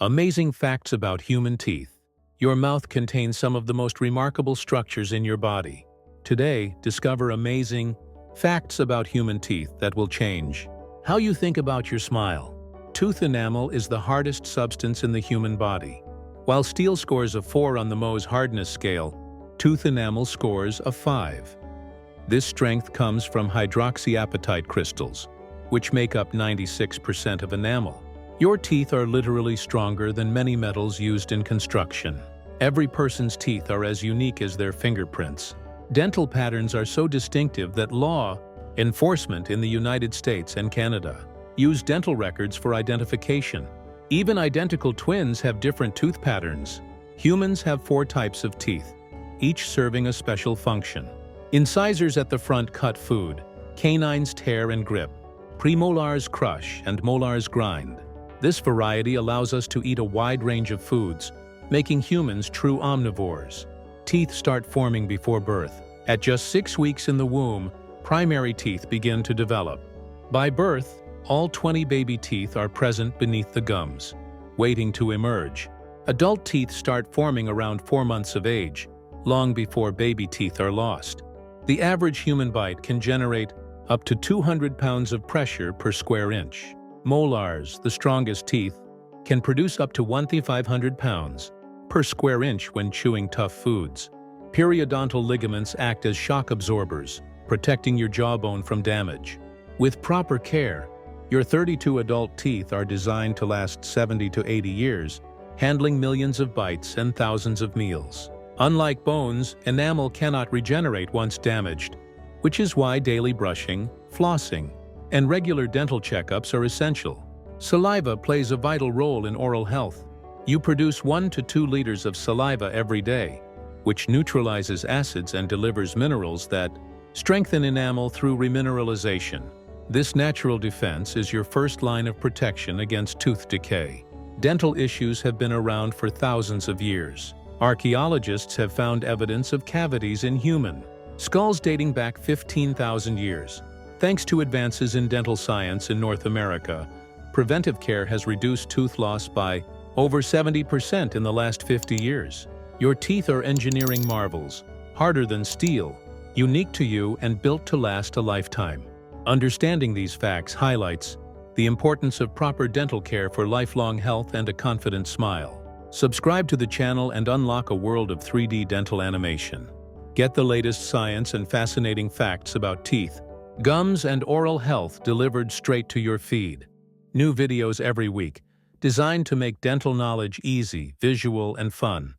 Amazing facts about human teeth. Your mouth contains some of the most remarkable structures in your body. Today, discover amazing facts about human teeth that will change how you think about your smile. Tooth enamel is the hardest substance in the human body. While steel scores a 4 on the Mohs hardness scale, tooth enamel scores a 5. This strength comes from hydroxyapatite crystals, which make up 96% of enamel. Your teeth are literally stronger than many metals used in construction. Every person's teeth are as unique as their fingerprints. Dental patterns are so distinctive that law enforcement in the United States and Canada use dental records for identification. Even identical twins have different tooth patterns. Humans have 4 types of teeth, each serving a special function. Incisors at the front cut food, canines tear and grip, premolars crush, and molars grind. This variety allows us to eat a wide range of foods, making humans true omnivores. Teeth start forming before birth. At just 6 weeks in the womb, primary teeth begin to develop. By birth, all 20 baby teeth are present beneath the gums, waiting to emerge. Adult teeth start forming around 4 months of age, long before baby teeth are lost. The average human bite can generate up to 200 pounds of pressure per square inch. Molars, the strongest teeth, can produce up to 1,500 pounds per square inch when chewing tough foods. Periodontal ligaments act as shock absorbers, protecting your jawbone from damage. With proper care, your 32 adult teeth are designed to last 70 to 80 years, handling millions of bites and thousands of meals. Unlike bones, enamel cannot regenerate once damaged, which is why daily brushing, flossing, and regular dental checkups are essential. Saliva plays a vital role in oral health. You produce 1 to 2 liters of saliva every day, which neutralizes acids and delivers minerals that strengthen enamel through remineralization. This natural defense is your first line of protection against tooth decay. Dental issues have been around for thousands of years. Archaeologists have found evidence of cavities in human skulls dating back 15,000 years. Thanks to advances in dental science in North America, preventive care has reduced tooth loss by over 70% in the last 50 years. Your teeth are engineering marvels, harder than steel, unique to you and built to last a lifetime. Understanding these facts highlights the importance of proper dental care for lifelong health and a confident smile. Subscribe to the channel and unlock a world of 3D dental animation. Get the latest science and fascinating facts about teeth, gums, and oral health delivered straight to your feed. New videos every week, designed to make dental knowledge easy, visual, and fun.